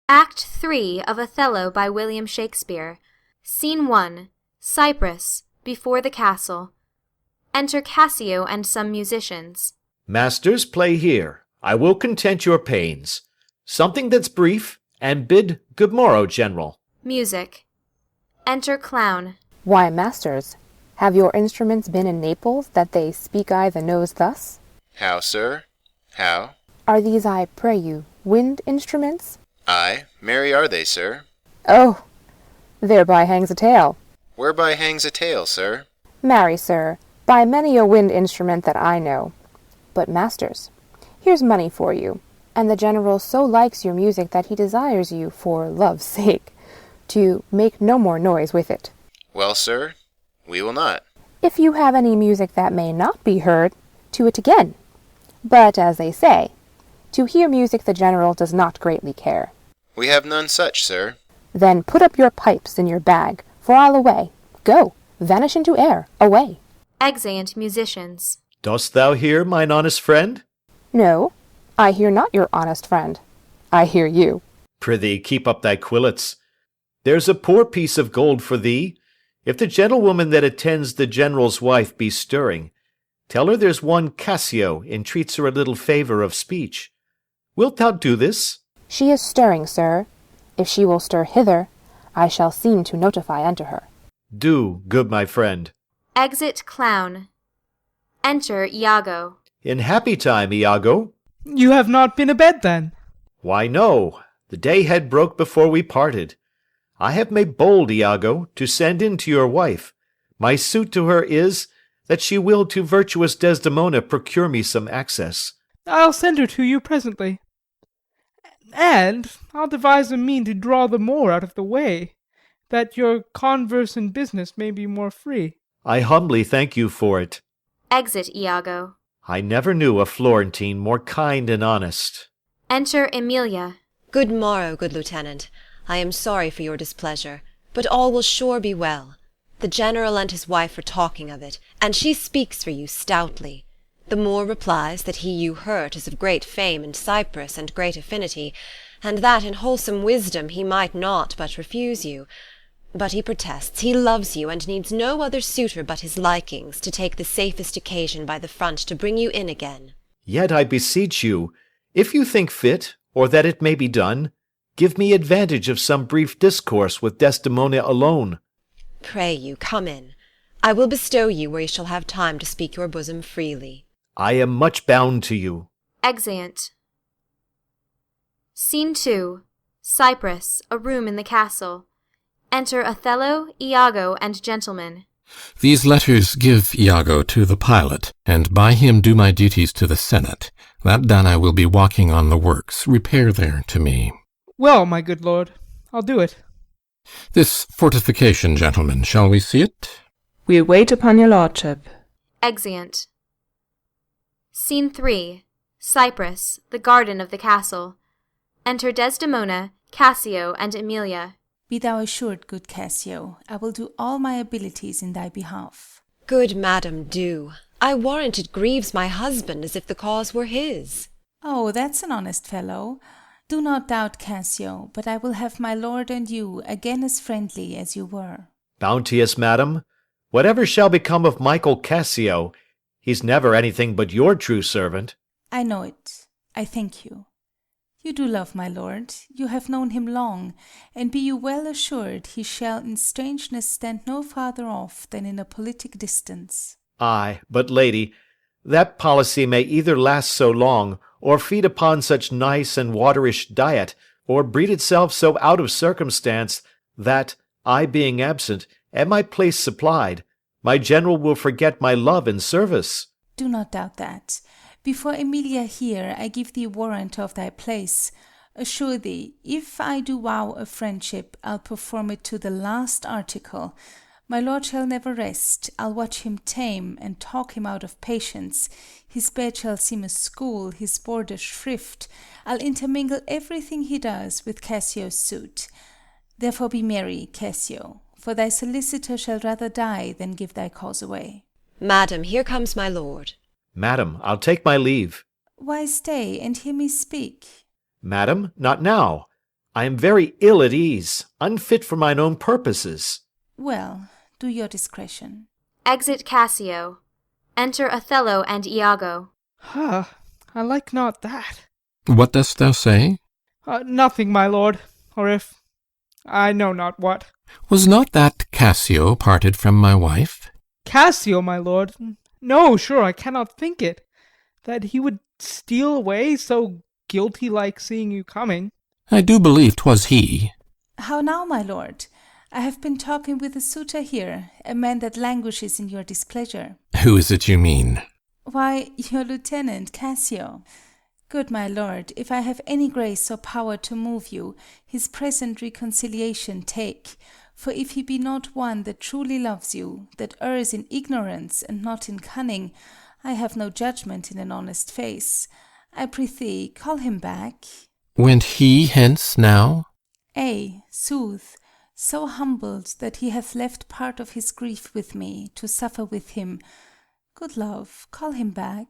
Act 3 of Othello by William Shakespeare. Scene 1. Cyprus, before the castle. Enter Cassio and some musicians. Masters, play here. I will content your pains. Something that's brief, and bid good morrow, General. Music. Enter Clown. Why, masters, have your instruments been in Naples, that they speak I the nose thus? How, sir? How? Are these, I pray you, wind instruments? Ay, marry are they, sir? Oh, thereby hangs a tale. Whereby hangs a tale, sir? Marry, sir, by many a wind instrument that I know. But, masters, here's money for you, and the General so likes your music that he desires you, for love's sake, to make no more noise with it. Well, sir, we will not. If you have any music that may not be heard, to it again. But, as they say, to hear music the General does not greatly care. We have none such, sir. Then put up your pipes in your bag, for I'll away. Go, vanish into air, away. Exeunt musicians. Dost thou hear, mine honest friend? No, I hear not your honest friend. I hear you. Prithee, keep up thy quillets. There's a poor piece of gold for thee. If the gentlewoman that attends the General's wife be stirring, tell her there's one Cassio entreats her a little favour of speech. Wilt thou do this? She is stirring, sir. If she will stir hither, I shall seem to notify unto her. Do, good my friend. Exit Clown. Enter Iago. In happy time, Iago. You have not been abed, then? Why, no. The day had broke before we parted. I have made bold, Iago, to send in to your wife. My suit to her is, that she will to virtuous Desdemona procure me some access. I'll send her to you presently. And I'll devise a mean to draw the more out of the way, that your converse and business may be more free. I humbly thank you for it. Exit Iago. I never knew a Florentine more kind and honest. Enter Emilia. Good morrow, good lieutenant. I am sorry for your displeasure, but all will sure be well. The General and his wife are talking of it, and she speaks for you stoutly. The Moor replies that he you hurt is of great fame in Cyprus and great affinity, and that in wholesome wisdom he might not but refuse you. But he protests he loves you and needs no other suitor but his likings to take the safest occasion by the front to bring you in again. Yet I beseech you, if you think fit, or that it may be done, give me advantage of some brief discourse with Desdemona alone. Pray you, come in. I will bestow you where you shall have time to speak your bosom freely. I am much bound to you. Exeunt. Scene 2. Cyprus, a room in the castle. Enter Othello, Iago, and gentlemen. These letters give Iago to the pilot, and by him do my duties to the Senate. That done, I will be walking on the works. Repair there to me. Well, my good lord, I'll do it. This fortification, gentlemen, shall we see it? We wait upon your lordship. Exeunt. Scene 3. Cyprus, the garden of the castle. Enter Desdemona, Cassio, and Emilia. Be thou assured, good Cassio, I will do all my abilities in thy behalf. Good madam, do. I warrant it grieves my husband as if the cause were his. Oh, that's an honest fellow. Do not doubt, Cassio, but I will have my lord and you again as friendly as you were. Bounteous madam, whatever shall become of Michael Cassio, he's never anything but your true servant. I know it. I thank you. You do love my lord, you have known him long, and be you well assured he shall in strangeness stand no farther off than in a politic distance. Ay, but lady, that policy may either last so long, or feed upon such nice and waterish diet, or breed itself so out of circumstance, that, I being absent, and my place supplied, my general will forget my love and service. Do not doubt that. Before Emilia here, I give thee warrant of thy place. Assure thee, if I do vow a friendship, I'll perform it to the last article. My lord shall never rest. I'll watch him tame, and talk him out of patience. His bed shall seem a school, his board a shrift. I'll intermingle everything he does with Cassio's suit. Therefore be merry, Cassio, for thy solicitor shall rather die than give thy cause away. Madam, here comes my lord. Madam, I'll take my leave. Why stay, and hear me speak? Madam, not now. I am very ill at ease, unfit for mine own purposes. Well, do your discretion. Exit Cassio. Enter Othello and Iago. Ha! I like not that. What dost thou say? Nothing, my lord, or if I know not what. Was not that Cassio parted from my wife? Cassio, my lord? No, sure, I cannot think it. That he would steal away, so guilty like seeing you coming. I do believe 'twas he. How now, my lord? I have been talking with a suitor here, a man that languishes in your displeasure. Who is it you mean? Why, your lieutenant, Cassio. Good my lord, if I have any grace or power to move you, his present reconciliation take. For if he be not one that truly loves you, that errs in ignorance and not in cunning, I have no judgment in an honest face. I prithee, call him back. Went he hence now? Ay, sooth, so humbled that he hath left part of his grief with me, to suffer with him. Good love, call him back.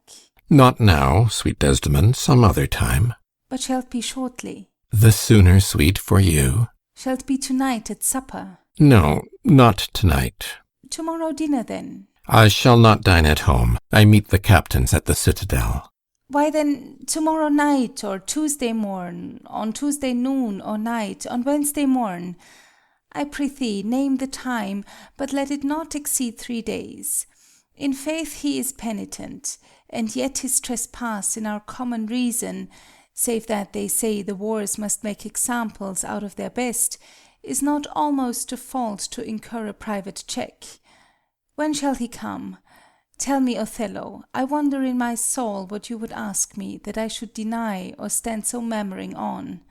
Not now, sweet Desdemon, some other time. But shalt be shortly. The sooner, sweet, for you. Shalt be to-night at supper. No, not tonight. To-morrow dinner, then. I shall not dine at home. I meet the captains at the citadel. Why then, to-morrow night, or Tuesday morn, on Tuesday noon or night, on Wednesday morn. I prithee, name the time, but let it not exceed 3 days. In faith he is penitent, and yet his trespass in our common reason, save that they say the wars must make examples out of their best, is not almost a fault to incur a private check. When shall he come? Tell me, Othello, I wonder in my soul what you would ask me, that I should deny or stand so mammering on.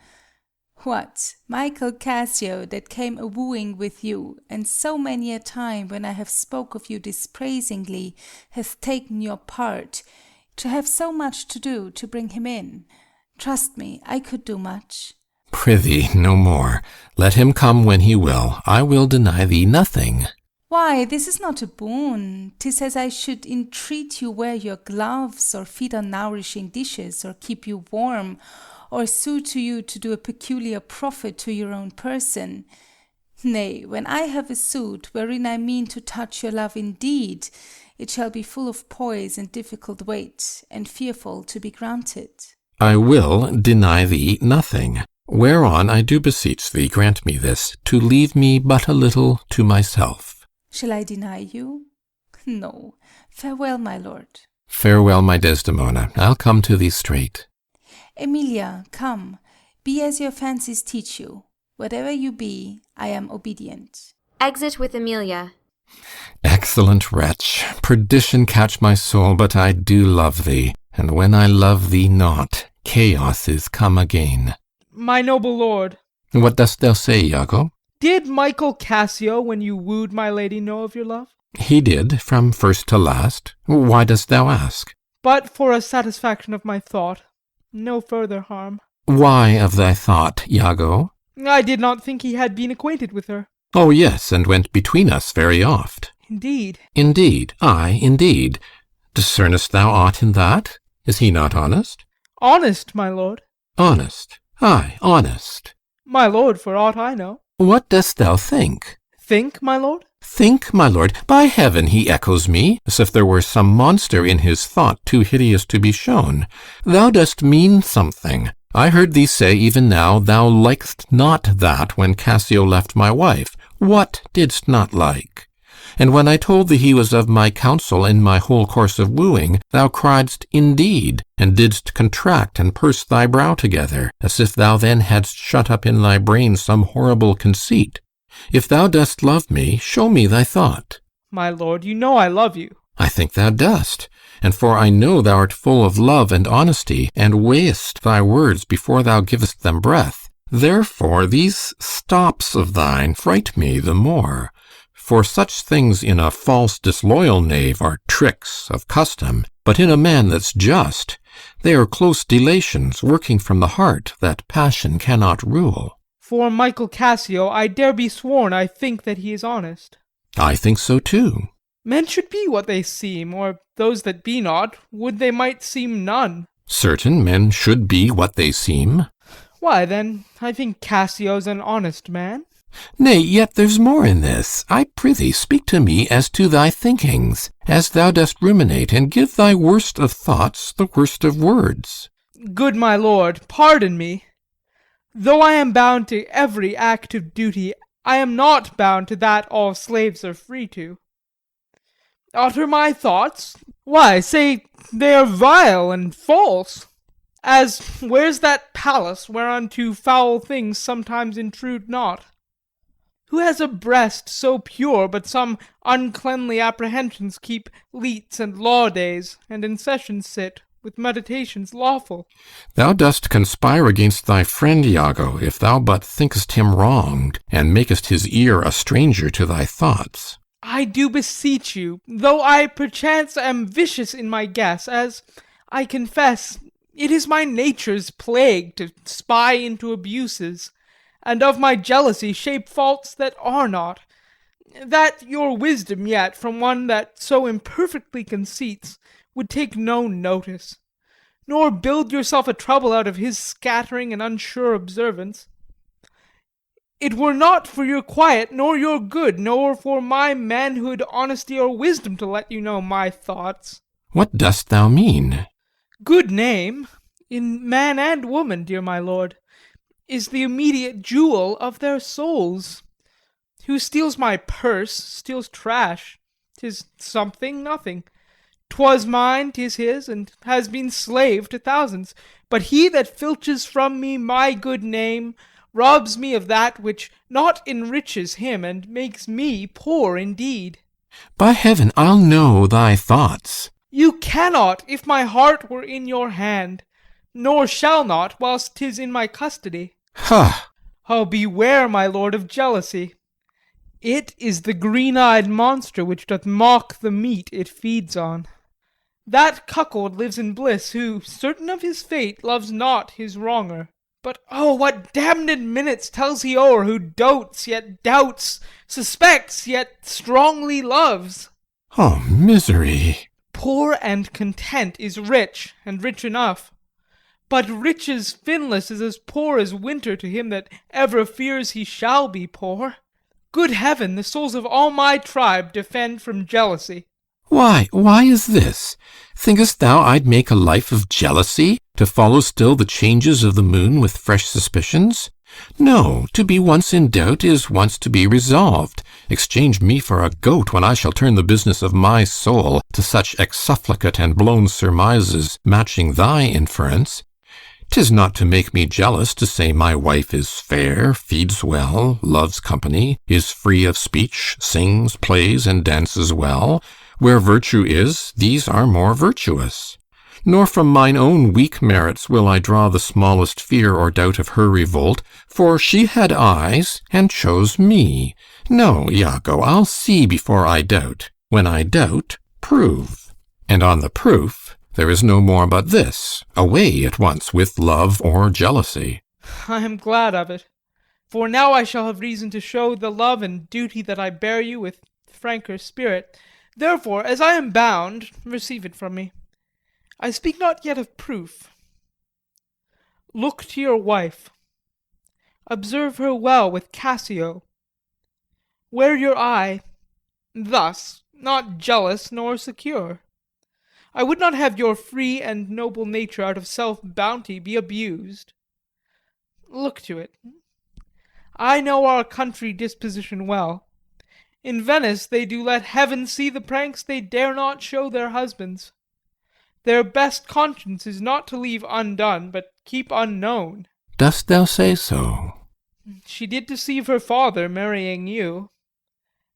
What, Michael Cassio, that came a-wooing with you, and so many a time when I have spoke of you dispraisingly, hath taken your part, to have so much to do to bring him in. Trust me, I could do much. Prithee, no more. Let him come when he will. I will deny thee nothing. Why, this is not a boon. 'Tis as I should entreat you wear your gloves, or feed on nourishing dishes, or keep you warm, or sue to you to do a peculiar profit to your own person. Nay, when I have a suit wherein I mean to touch your love indeed, it shall be full of poise and difficult weight, and fearful to be granted. I will deny thee nothing. Whereon I do beseech thee grant me this, to leave me but a little to myself. Shall I deny you? No. Farewell, my lord. Farewell, my Desdemona. I'll come to thee straight. Emilia, come. Be as your fancies teach you. Whatever you be, I am obedient. Exit with Emilia. Excellent wretch, perdition catch my soul, but I do love thee, and when I love thee not, chaos is come again. My noble lord. What dost thou say, Iago? Did Michael Cassio, when you wooed my lady, know of your love? He did, from first to last. Why dost thou ask? But for a satisfaction of my thought. No further harm. Why of thy thought, Iago? I did not think he had been acquainted with her. Oh, yes, and went between us very oft. Indeed. Indeed, ay, indeed. Discernest thou aught in that? Is he not honest? Honest, my lord. Honest, ay, honest. My lord, for aught I know. What dost thou think? Think, my lord? Think, my lord. By heaven, he echoes me, as if there were some monster in his thought too hideous to be shown. Thou dost mean something. I heard thee say even now thou likest not that when Cassio left my wife. What didst not like? And when I told thee he was of my counsel in my whole course of wooing, thou criedst indeed, and didst contract and purse thy brow together, as if thou then hadst shut up in thy brain some horrible conceit. If thou dost love me, show me thy thought. My lord, you know I love you. I think thou dost, and for I know thou art full of love and honesty, and weighest thy words before thou givest them breath. Therefore these stops of thine fright me the more. For such things in a false disloyal knave are tricks of custom, but in a man that's just, they are close delations working from the heart that passion cannot rule. For Michael Cassio, I dare be sworn I think that he is honest. I think so too. Men should be what they seem, or those that be not, would they might seem none. Certain men should be what they seem. Why, then, I think Cassio's an honest man. Nay, yet there's more in this. I prithee speak to me as to thy thinkings, as thou dost ruminate, and give thy worst of thoughts the worst of words. Good my lord, pardon me. Though I am bound to every act of duty, I am not bound to that all slaves are free to. Utter my thoughts? Why, say they are vile and false. As, where's that palace whereunto foul things sometimes intrude not? Who has a breast so pure, but some uncleanly apprehensions keep leets and law days, and in session sit, with meditations lawful? Thou dost conspire against thy friend, Iago, if thou but thinkest him wronged, and makest his ear a stranger to thy thoughts. I do beseech you, though I perchance am vicious in my guess, as, I confess, it is my nature's plague to spy into abuses, and of my jealousy shape faults that are not, that your wisdom yet, from one that so imperfectly conceits, would take no notice, nor build yourself a trouble out of his scattering and unsure observance. It were not for your quiet, nor your good, nor for my manhood, honesty, or wisdom to let you know my thoughts. What dost thou mean? Good name, in man and woman, dear my lord, is the immediate jewel of their souls. Who steals my purse steals trash. 'Tis something, nothing. 'Twas mine, 'tis his, and has been slave to thousands. But he that filches from me my good name robs me of that which not enriches him, and makes me poor indeed. By heaven, I'll know thy thoughts. You cannot, if my heart were in your hand, nor shall not, whilst 'tis in my custody. Ha! Oh, beware, my lord, of jealousy. It is the green-eyed monster which doth mock the meat it feeds on. That cuckold lives in bliss, who, certain of his fate, loves not his wronger. But oh, what damned minutes tells he o'er, who dotes, yet doubts, suspects, yet strongly loves. Oh, misery! Poor and content is rich, and rich enough. But riches finless is as poor as winter to him that ever fears he shall be poor. Good heaven, the souls of all my tribe defend from jealousy. Why is this? Thinkest thou I'd make a life of jealousy, to follow still the changes of the moon with fresh suspicions? No, to be once in doubt is once to be resolved. Exchange me for a goat when I shall turn the business of my soul to such exsufflicate and blown surmises matching thy inference. 'Tis not to make me jealous to say my wife is fair, feeds well, loves company, is free of speech, sings, plays, and dances well. Where virtue is, these are more virtuous. Nor from mine own weak merits will I draw the smallest fear or doubt of her revolt, for she had eyes, and chose me. No, Iago, I'll see before I doubt. When I doubt, prove. And on the proof, there is no more but this, away at once with love or jealousy. I am glad of it, for now I shall have reason to show the love and duty that I bear you with franker spirit. Therefore, as I am bound, receive it from me. I speak not yet of proof. Look to your wife. Observe her well with Cassio. Wear your eye thus, not jealous nor secure. I would not have your free and noble nature out of self-bounty be abused. Look to it. I know our country disposition well. In Venice they do let heaven see the pranks they dare not show their husbands. Their best conscience is not to leave undone, but keep unknown. Dost thou say so? She did deceive her father, marrying you.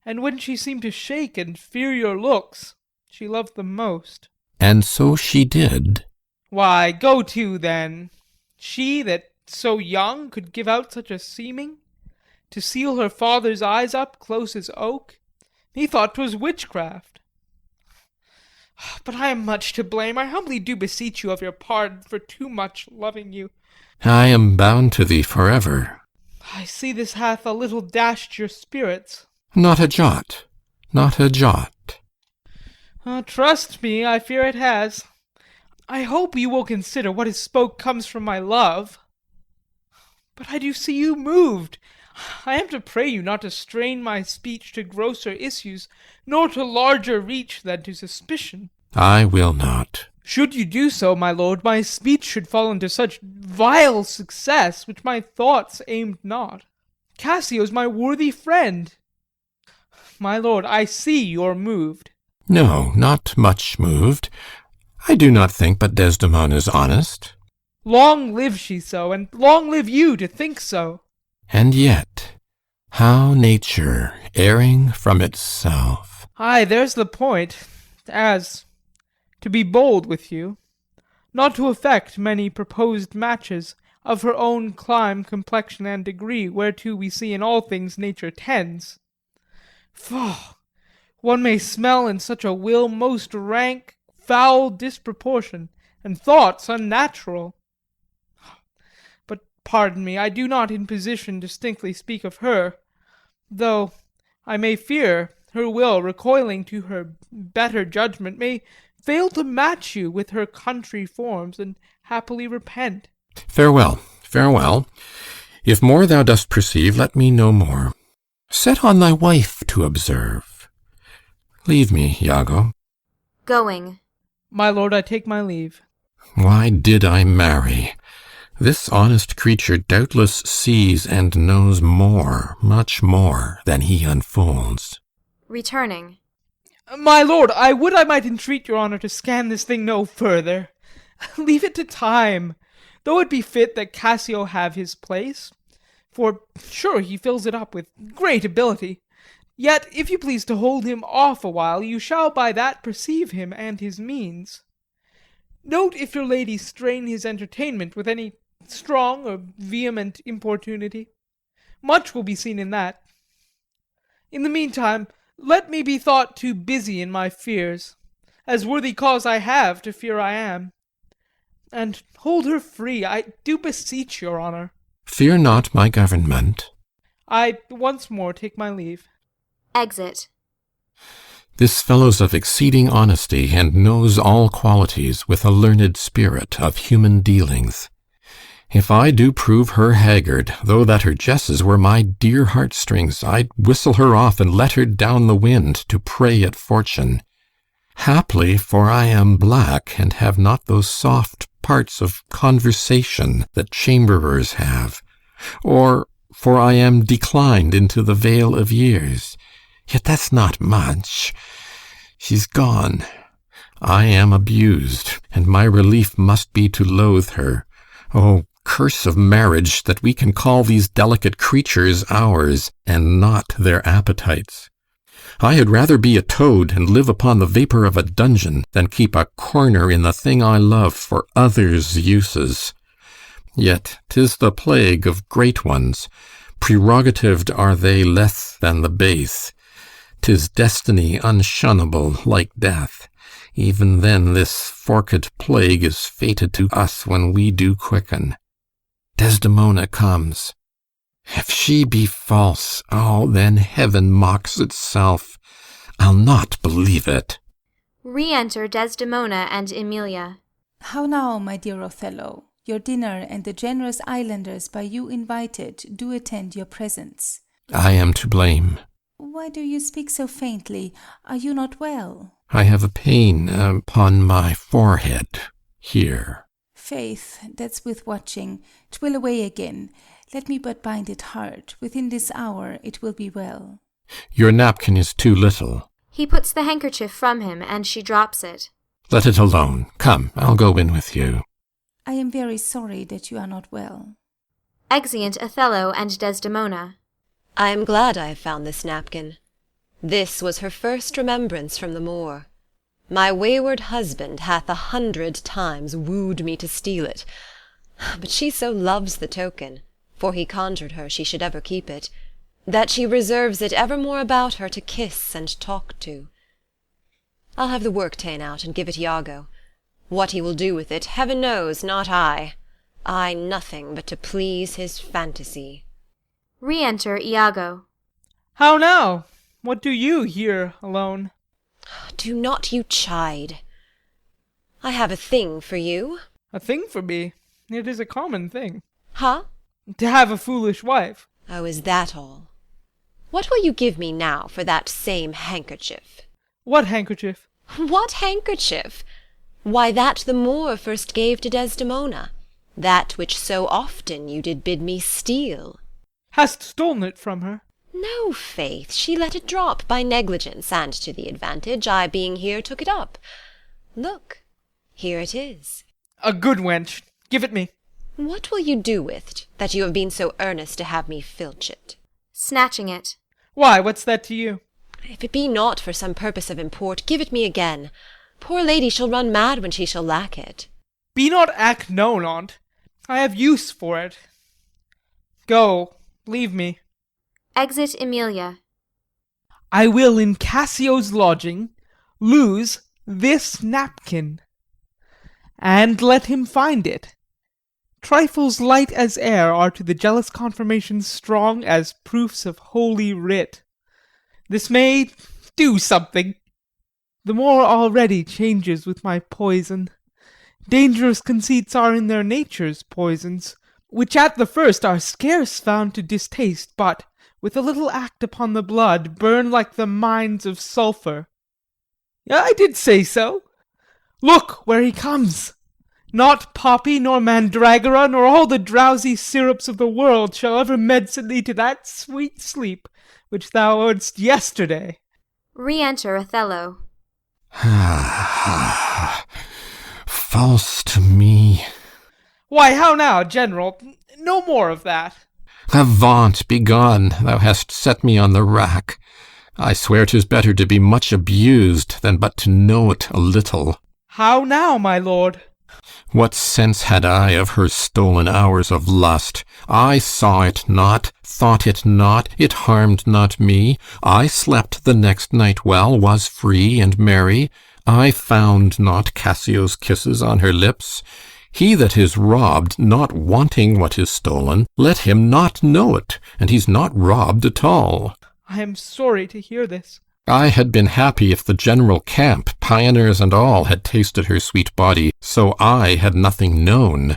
And when she seemed to shake and fear your looks, she loved them most. And so she did. Why, go to, then. She that so young could give out such a seeming, to seal her father's eyes up close as oak, he thought 'twas witchcraft. But I am much to blame. I humbly do beseech you of your pardon for too much loving you. I am bound to thee forever. I see this hath a little dashed your spirits. Not a jot, not a jot. Trust me, I fear it has. I hope you will consider what is spoke comes from my love. But I do see you moved. I am to pray you not to strain my speech to grosser issues, nor to larger reach than to suspicion. I will not. Should you do so, my lord, my speech should fall into such vile success, which my thoughts aimed not. Cassio's my worthy friend. My lord, I see you're moved. No, not much moved. I do not think but Desdemona's honest. Long live she so, and long live you to think so. And yet, how nature, erring from itself. Ay, there's the point, as, to be bold with you, not to affect many proposed matches of her own clime, complexion, and degree, whereto we see in all things nature tends. Faugh! One may smell in such a will most rank, foul disproportion, and thoughts unnatural. But pardon me, I do not in position distinctly speak of her, though I may fear her will, recoiling to her better judgment, may fail to match you with her country forms, and happily repent. Farewell, farewell. If more thou dost perceive, let me know more. Set on thy wife to observe. Leave me, Iago. Going. My lord, I take my leave. Why did I marry? This honest creature doubtless sees and knows more, much more, than he unfolds. Returning. My lord, I would I might entreat your honour to scan this thing no further. Leave it to time. Though it be fit that Cassio have his place, for sure he fills it up with great ability, yet if you please to hold him off a while, you shall by that perceive him and his means. Note if your lady strain his entertainment with any strong or vehement importunity. Much will be seen in that. In the meantime, let me be thought too busy in my fears, as worthy cause I have to fear I am. And hold her free, I do beseech your honour. Fear not my government. I once more take my leave. Exit. This fellow's of exceeding honesty, and knows all qualities, with a learned spirit of human dealings. If I do prove her haggard, though that her jesses were my dear heartstrings, I'd whistle her off and let her down the wind to prey at fortune. Haply, for I am black, and have not those soft parts of conversation that chamberers have, or for I am declined into the vale of years. Yet that's not much. She's gone. I am abused, and my relief must be to loathe her. Oh, curse of marriage, that we can call these delicate creatures ours, and not their appetites. I had rather be a toad and live upon the vapour of a dungeon than keep a corner in the thing I love for others' uses. Yet 'tis the plague of great ones. Prerogatived are they less than the base. 'Tis destiny unshunnable like death. Even then this forked plague is fated to us when we do quicken. Desdemona comes. If she be false, oh, then heaven mocks itself. I'll not believe it. Re-enter Desdemona and Emilia. How now, my dear Othello? Your dinner and the generous islanders by you invited do attend your presence. I am to blame. Why do you speak so faintly? Are you not well? I have a pain upon my forehead, here. Faith, that's with watching. 'Twill away again. Let me but bind it hard. Within this hour it will be well. Your napkin is too little. He puts the handkerchief from him, and she drops it. Let it alone. Come, I'll go in with you. I am very sorry that you are not well. Exeunt Othello and Desdemona. I am glad I have found this napkin. This was her first remembrance from the moor. My wayward husband hath 100 times wooed me to steal it, but she so loves the token, for he conjured her she should ever keep it, that she reserves it evermore about her to kiss and talk to. I'll have the work ta'en out and give it Iago. What he will do with it, heaven knows, not I. I nothing but to please his fantasy. Re-enter Iago. How now? What do you here alone? Do not you chide. I have a thing for you. A thing for me? It is a common thing. Huh? To have a foolish wife. Oh, is that all? What will you give me now for that same handkerchief? What handkerchief? What handkerchief? Why, that the Moor first gave to Desdemona, that which so often you did bid me steal. Hast stolen it from her? No, faith, she let it drop by negligence, and to the advantage I being here took it up. Look, here it is. A good wench. Give it me. What will you do with't, that you have been so earnest to have me filch it? Snatching it. Why, what's that to you? If it be not for some purpose of import, give it me again. Poor lady shall run mad when she shall lack it. Be not act known on't. I have use for it. Go, leave me. Exit Emilia. I will in Cassio's lodging lose this napkin, and let him find it. Trifles light as air are to the jealous confirmations strong as proofs of holy writ. This may do something. The more already changes with my poison. Dangerous conceits are in their natures poisons, which at the first are scarce found to distaste, but, with a little act upon the blood, burn like the mines of sulphur. I did say so. Look where he comes. Not poppy, nor mandragora, nor all the drowsy syrups of the world shall ever medicine thee to that sweet sleep which thou owedst yesterday. Re-enter Othello. False to me. Why, how now, General? No more of that. Avaunt, begone, thou hast set me on the rack. I swear 'tis better to be much abused than but to know it a little. How now, my lord? What sense had I of her stolen hours of lust? I saw it not, thought it not, it harmed not me. I slept the next night well, was free and merry. I found not Cassio's kisses on her lips. He that is robbed, not wanting what is stolen, let him not know it, and he's not robbed at all. I am sorry to hear this. I had been happy if the general camp, pioneers and all, had tasted her sweet body, so I had nothing known.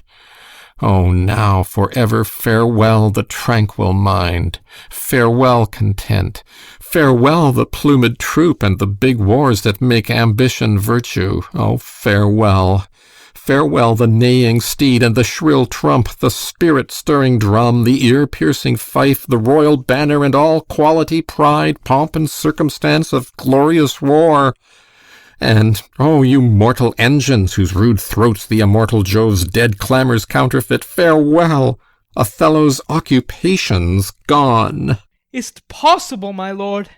Oh, now for ever farewell the tranquil mind, farewell content, farewell the plumed troop and the big wars that make ambition virtue. Oh, farewell. Farewell the neighing steed and the shrill trump, the spirit-stirring drum, the ear-piercing fife, the royal banner, and all quality, pride, pomp, and circumstance of glorious war. And, oh, you mortal engines, whose rude throats the immortal Jove's dead clamours counterfeit, farewell! Othello's occupation's gone. Is't possible, my lord?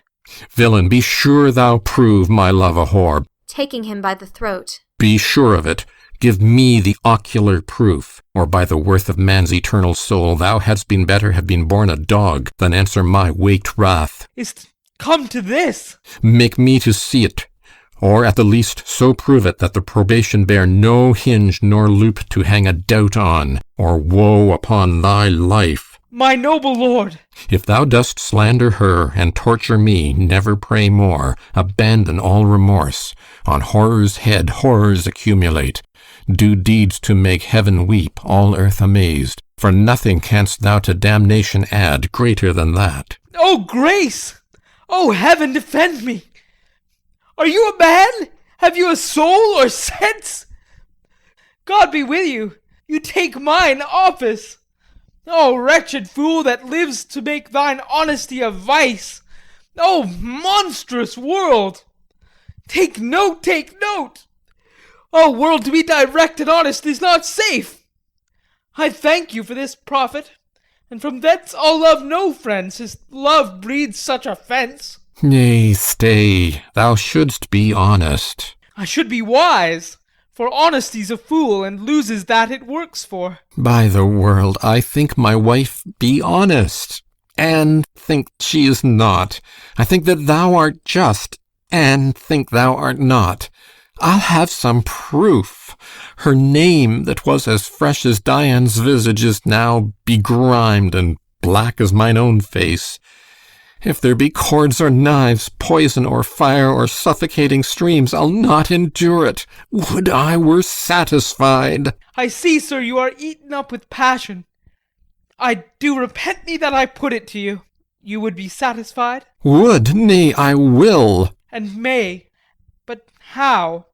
Villain, be sure thou prove my love a whore. Taking him by the throat. Be sure of it. Give me the ocular proof, or by the worth of man's eternal soul, thou hadst been better have been born a dog than answer my waked wrath. Is't come to this? Make me to see it, or at the least so prove it that the probation bear no hinge nor loop to hang a doubt on, or woe upon thy life. My noble lord! If thou dost slander her and torture me, never pray more. Abandon all remorse. On horror's head horrors accumulate. Do deeds to make heaven weep, all earth amazed. For nothing canst thou to damnation add greater than that. Oh, grace! Oh, heaven, defend me! Are you a man? Have you a soul or sense? God be with you! You take mine office! Oh, wretched fool that lives to make thine honesty a vice! Oh, monstrous world! Take note, take note! Oh, world, to be direct and honest is not safe! I thank you for this profit, and from thence I'll love no friend, since love breeds such offence. Nay, stay, thou shouldst be honest. I should be wise, for honesty's a fool, and loses that it works for. By the world, I think my wife be honest, and think she is not. I think that thou art just, and think thou art not. I'll have some proof. Her name, that was as fresh as Dian's visage, is now begrimed and black as mine own face. If there be cords or knives, poison or fire or suffocating streams, I'll not endure it. Would I were satisfied. I see, sir, you are eaten up with passion. I do repent me that I put it to you. You would be satisfied? Would, nay, I will. And may. But how?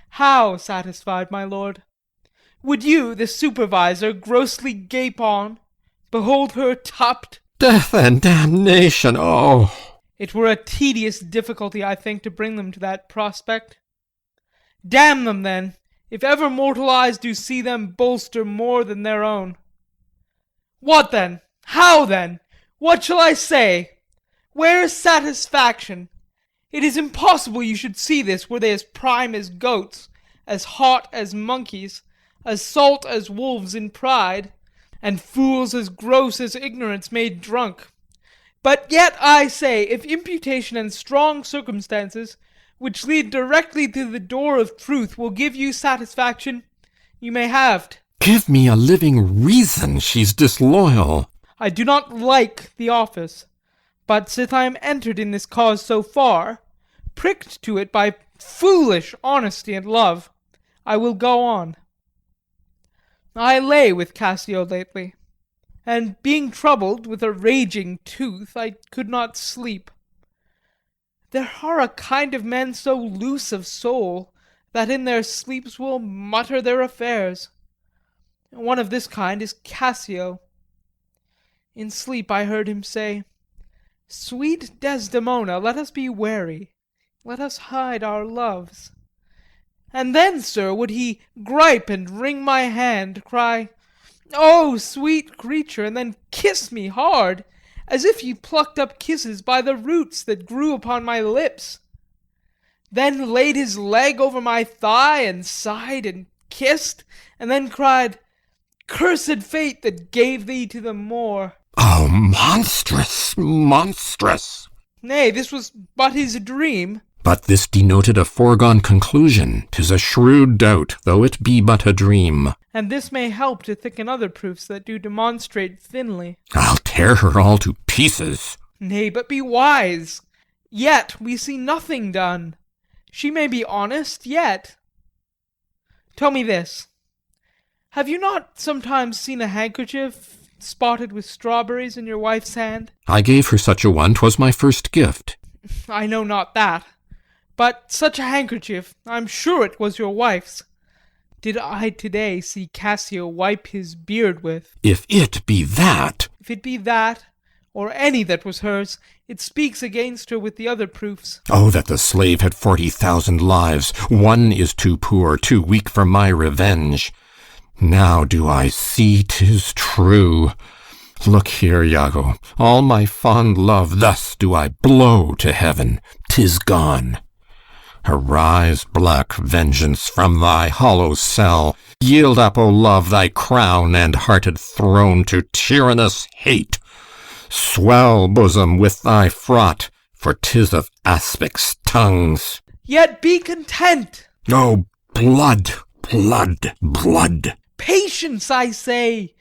How satisfied, my lord? Would you, the supervisor, grossly gape on, behold her tupped? Death and damnation, oh! It were a tedious difficulty, I think, to bring them to that prospect. Damn them, then, if ever mortal eyes do see them bolster more than their own. What then? How then? What shall I say? Where is satisfaction? It is impossible you should see this were they as prime as goats, as hot as monkeys, as salt as wolves in pride, and fools as gross as ignorance made drunk. But yet I say, if imputation and strong circumstances, which lead directly to the door of truth, will give you satisfaction, you may have't. Give me a living reason she's disloyal. I do not like the office, but sith I am entered in this cause so far, pricked to it by foolish honesty and love, I will go on. I lay with Cassio lately, and being troubled with a raging tooth, I could not sleep. There are a kind of men so loose of soul, that in their sleeps will mutter their affairs. One of this kind is Cassio. In sleep I heard him say, "Sweet Desdemona, let us be wary, let us hide our loves." And then, sir, would he gripe and wring my hand, cry, "Oh, sweet creature," and then kiss me hard, as if he plucked up kisses by the roots that grew upon my lips. Then laid his leg over my thigh, and sighed and kissed, and then cried, "Cursed fate that gave thee to the Moor." Oh, monstrous, monstrous! Nay, this was but his dream. But this denoted a foregone conclusion. 'Tis a shrewd doubt, though it be but a dream. And this may help to thicken other proofs that do demonstrate thinly. I'll tear her all to pieces. Nay, but be wise. Yet we see nothing done. She may be honest yet. Tell me this. Have you not sometimes seen a handkerchief spotted with strawberries in your wife's hand? I gave her such a one. 'Twas my first gift. I know not that. But such a handkerchief, I'm sure it was your wife's, did I today see Cassio wipe his beard with. If it be that. If it be that, or any that was hers, it speaks against her with the other proofs. Oh, that the slave had 40,000 lives. One is too poor, too weak for my revenge. Now do I see 'tis true. Look here, Iago, all my fond love thus do I blow to heaven. 'Tis gone. Arise, black vengeance, from thy hollow cell. Yield up, O love, thy crown and hearted throne to tyrannous hate. Swell, bosom, with thy fraught, for 'tis of aspics' tongues. Yet be content. Oh, blood, blood, blood. Patience, I say.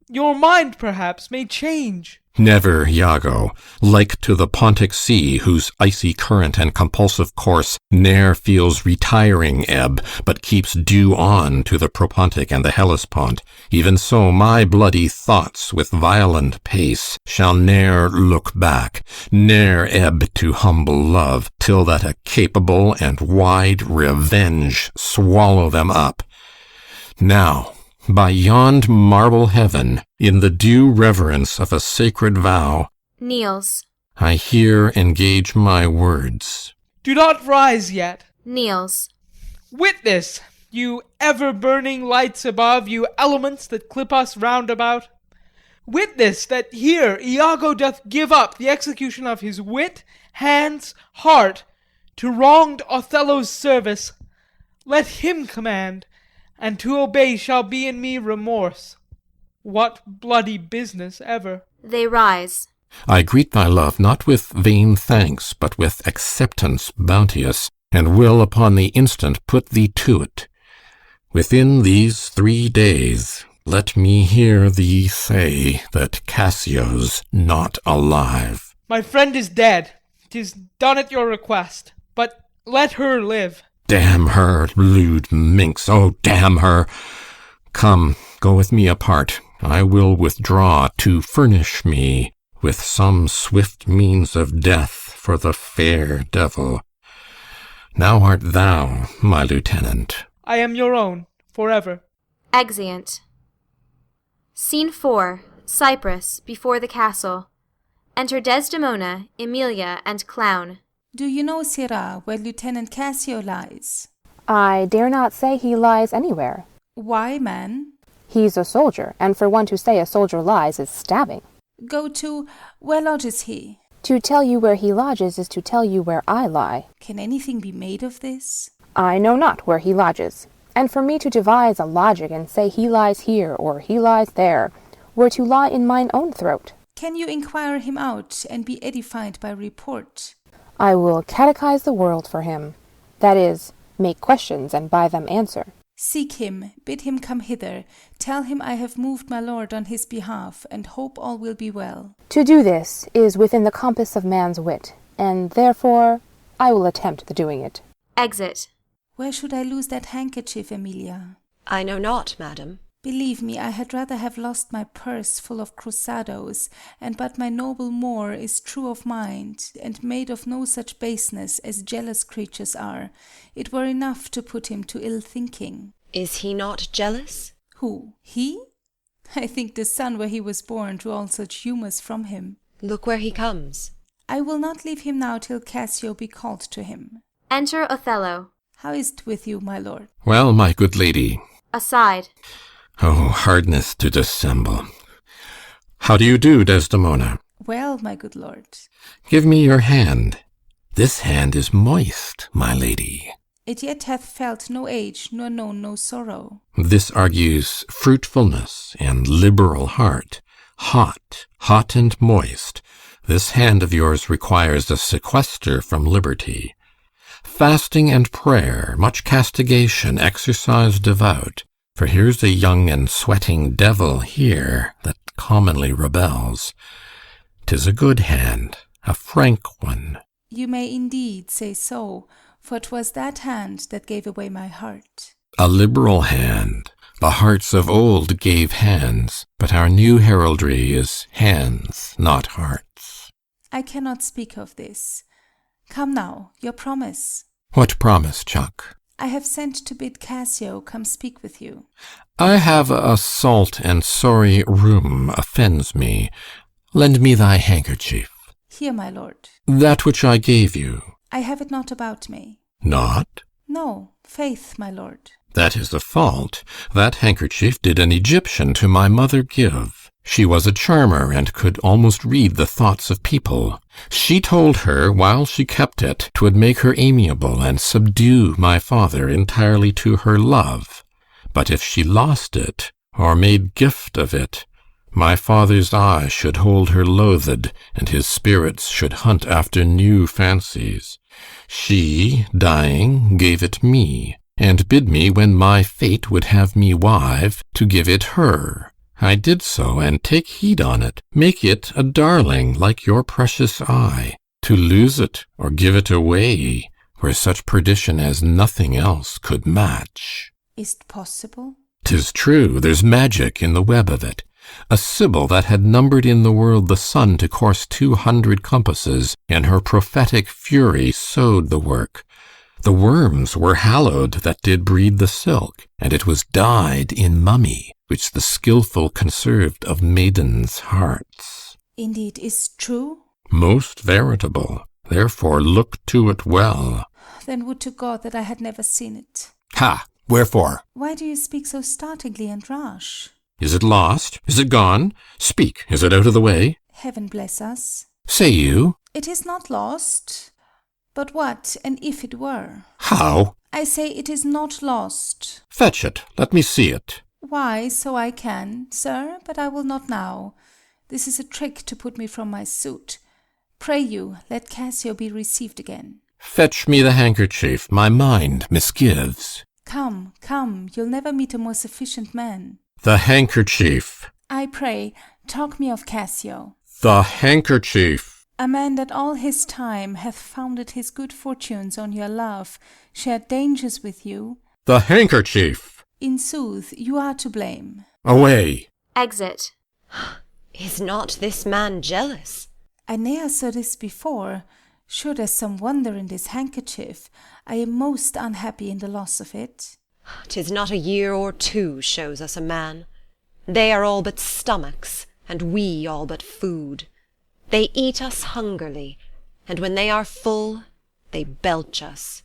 Your mind, perhaps, may change. Never, Iago, like to the Pontic Sea, whose icy current and compulsive course ne'er feels retiring ebb, but keeps due on to the Propontic and the Hellespont, even so my bloody thoughts with violent pace shall ne'er look back, ne'er ebb to humble love, till that a capable and wide revenge swallow them up. Now, by yond marble heaven, in the due reverence of a sacred vow, Kneels. I here engage my words. Do not rise yet. Kneels. Witness, you ever-burning lights above, you elements that clip us round about. Witness that here Iago doth give up the execution of his wit, hands, heart, to wronged Othello's service. Let him command, and to obey shall be in me remorse. What bloody business ever? They rise. I greet thy love not with vain thanks, but with acceptance bounteous, and will upon the instant put thee to't. Within these 3 days let me hear thee say that Cassio's not alive. My friend is dead. 'Tis done at your request. But let her live. Damn her, lewd minx, oh, damn her! Come, go with me apart. I will withdraw to furnish me with some swift means of death for the fair devil. Now art thou my lieutenant. I am your own, forever. Exeunt. Scene 4. Cyprus, before the castle. Enter Desdemona, Emilia, and Clown. Do you know, Sirrah, where Lieutenant Cassio lies? I dare not say he lies anywhere. Why, man? He's a soldier, and for one to say a soldier lies is stabbing. Go to... Where lodges he? To tell you where he lodges is to tell you where I lie. Can anything be made of this? I know not where he lodges, and for me to devise a logic and say he lies here or he lies there, were to lie in mine own throat. Can you inquire him out, and be edified by report? I will catechize the world for him. That is, make questions and by them answer. Seek him, bid him come hither, tell him I have moved my lord on his behalf, and hope all will be well. To do this is within the compass of man's wit, and therefore I will attempt the doing it. Exit. Where should I lose that handkerchief, Emilia? I know not, madam. Believe me, I had rather have lost my purse full of cruzados, and but my noble Moor is true of mind, and made of no such baseness as jealous creatures are. It were enough to put him to ill thinking. Is he not jealous? Who, he? I think the sun where he was born drew all such humours from him. Look where he comes. I will not leave him now till Cassio be called to him. Enter Othello. How is't with you, my lord? Well, my good lady. Aside. Oh, hardness to dissemble. How do you do, Desdemona? Well, my good lord. Give me your hand. This hand is moist, my lady. It yet hath felt no age, nor known no sorrow. This argues fruitfulness and liberal heart. Hot, hot and moist. This hand of yours requires a sequester from liberty. Fasting and prayer, much castigation, exercise devout. For here's a young and sweating devil here that commonly rebels. 'Tis a good hand, a frank one. You may indeed say so, for 'twas that hand that gave away my heart. A liberal hand. The hearts of old gave hands, but our new heraldry is hands, not hearts. I cannot speak of this. Come now, your promise. What promise, Chuck? I have sent to bid Cassio come speak with you. I have a salt and sorry rheum offends me. Lend me thy handkerchief. Here, my lord. That which I gave you. I have it not about me. Not? No, faith, my lord. That is the fault. That handkerchief did an Egyptian to my mother give. She was a charmer, and could almost read the thoughts of people. She told her, while she kept it, 'twould make her amiable, and subdue my father entirely to her love. But if she lost it, or made gift of it, my father's eye should hold her loathed, and his spirits should hunt after new fancies. She, dying, gave it me, and bid me, when my fate would have me wive, to give it her. I did so, and take heed on it. Make it a darling, like your precious eye. To lose it, or give it away, were such perdition as nothing else could match. Is't possible? 'Tis true, there's magic in the web of it. A sibyl that had numbered in the world the sun to course 200 compasses, in her prophetic fury sewed the work. The worms were hallowed that did breed the silk, and it was dyed in mummy, which the skilful conserved of maidens' hearts. Indeed, is't true? Most veritable. Therefore look to it well. Then would to God that I had never seen it. Ha! Wherefore? Why do you speak so startlingly and rash? Is it lost? Is it gone? Speak, is it out of the way? Heaven bless us. Say you? It is not lost. But what, and if it were? How? I say it is not lost. Fetch it, let me see it. Why, so I can, sir, but I will not now. This is a trick to put me from my suit. Pray you, let Cassio be received again. Fetch me the handkerchief, my mind misgives. Come, come, you'll never meet a more sufficient man. The handkerchief. I pray, talk me of Cassio. The handkerchief. A man that all his time hath founded his good fortunes on your love, shared dangers with you. The handkerchief. In sooth, you are to blame. Away. Exit. Is not this man jealous? I ne'er saw this before. Sure there's some wonder in this handkerchief. I am most unhappy in the loss of it. 'Tis not a year or 2 shows us a man. They are all but stomachs, and we all but food. They eat us hungerly, and when they are full, they belch us.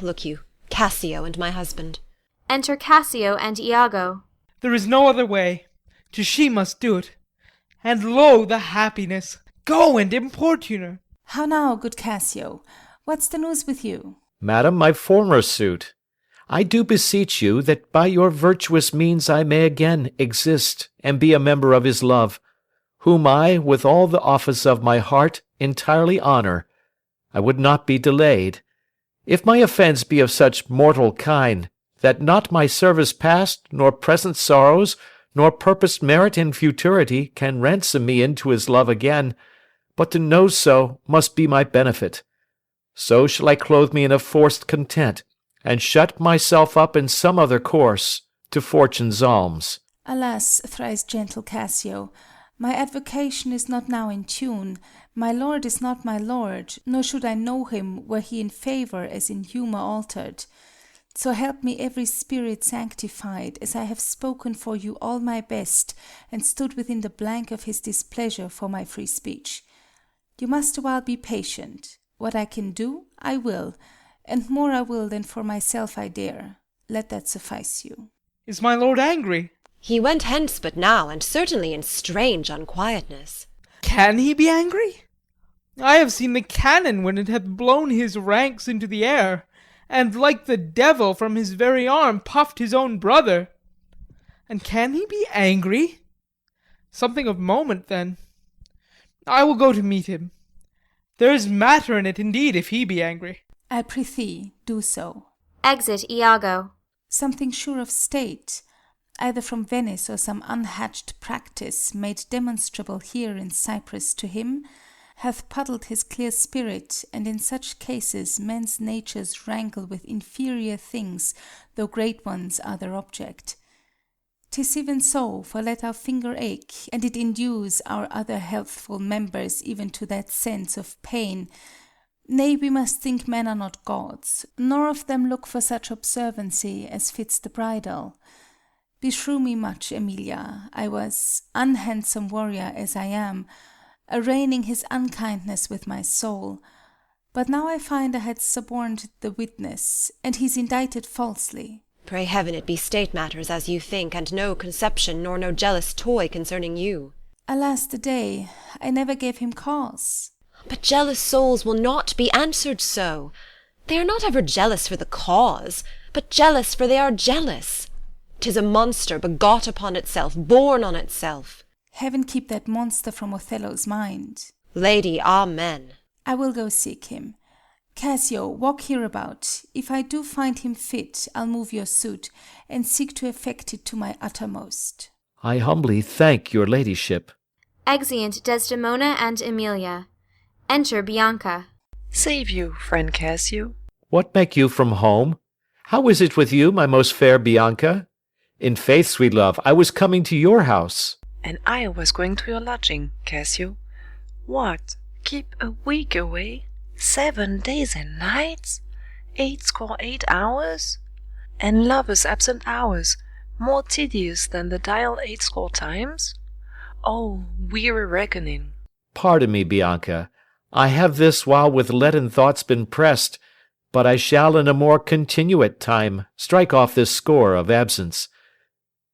Look you, Cassio and my husband. Enter Cassio and Iago. There is no other way. 'Tis she must do it. And lo, the happiness! Go and importune her. How now, good Cassio? What's the news with you? Madam, my former suit. I do beseech you that by your virtuous means I may again exist and be a member of his love, whom I, with all the office of my heart, entirely honour. I would not be delayed. If my offence be of such mortal kind, that not my service past, nor present sorrows, nor purposed merit in futurity can ransom me into his love again, but to know so must be my benefit. So shall I clothe me in a forced content, and shut myself up in some other course, to fortune's alms. Alas, thrice gentle Cassio, my advocation is not now in tune. My lord is not my lord, nor should I know him were he in favour as in humour altered. So help me every spirit sanctified, as I have spoken for you all my best, and stood within the blank of his displeasure for my free speech. You must awhile be patient. What I can do, I will, and more I will than for myself I dare. Let that suffice you. Is my lord angry? He went hence but now, and certainly in strange unquietness. Can he be angry? I have seen the cannon when it hath blown his ranks into the air, and like the devil from his very arm puffed his own brother. And can he be angry? Something of moment, then. I will go to meet him. There is matter in it, indeed, if he be angry. I prithee, do so. Exit Iago. Something sure of state, either from Venice or some unhatched practice made demonstrable here in Cyprus to him, hath puddled his clear spirit, and in such cases men's natures wrangle with inferior things, though great ones are their object. 'Tis even so, for let our finger ache, and it induce our other healthful members even to that sense of pain. Nay, we must think men are not gods, nor of them look for such observancy as fits the bridal. Beshrew me much, Emilia, I was, unhandsome warrior as I am, arraigning his unkindness with my soul. But now I find I had suborned the witness, and he's indicted falsely. Pray heaven it be state matters as you think, and no conception nor no jealous toy concerning you. Alas the day, I never gave him cause. But jealous souls will not be answered so. They are not ever jealous for the cause, but jealous for they are jealous. 'Tis a monster begot upon itself, born on itself. Heaven keep that monster from Othello's mind. Lady, amen. I will go seek him. Cassio, walk hereabout. If I do find him fit, I'll move your suit, and seek to effect it to my uttermost. I humbly thank your ladyship. Exeunt Desdemona and Emilia. Enter Bianca. Save you, friend Cassio. What make you from home? How is it with you, my most fair Bianca? In faith, sweet love, I was coming to your house. And I was going to your lodging, Cassio. What, keep a week away? 7 days and nights? 8 hours? And lovers' absent hours, more tedious than the dial 8 times? Oh, weary reckoning! Pardon me, Bianca. I have this while with leaden thoughts been pressed, but I shall in a more continuate time strike off this score of absence.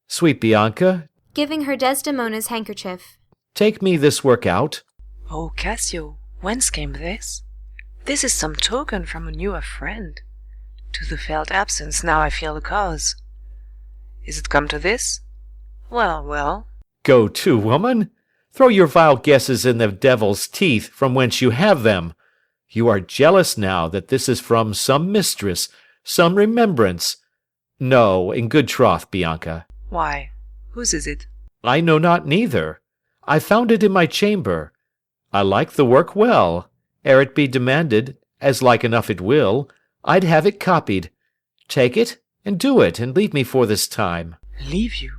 Sweet Bianca, Giving her Desdemona's handkerchief. take me this work out. Oh, Cassio, whence came this? This is some token from a newer friend. To the felt absence now I feel the cause. Is it come to this? Well, well. Go to, woman. Throw your vile guesses in the devil's teeth from whence you have them. You are jealous now that this is from some mistress, some remembrance. No, in good troth, Bianca. Why, whose is it? I know not neither. I found it in my chamber. I like the work well. Ere it be demanded, as like enough it will, I'd have it copied. Take it, and do it, and leave me for this time. Leave you?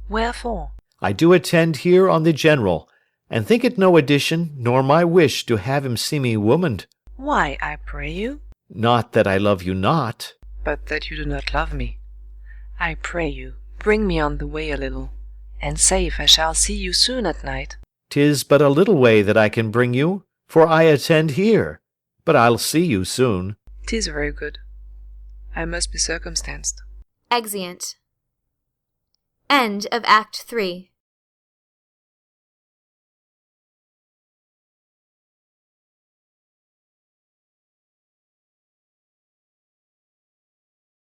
Wherefore? I do attend here on the general, and think it no addition nor my wish to have him see me womaned. Why, I pray you? Not that I love you not. But that you do not love me. I pray you, bring me on the way a little, and say if I shall see you soon at night. 'Tis but a little way that I can bring you, for I attend here, but I'll see you soon. 'Tis very good. I must be circumstanced. Exeunt. End of Act 3.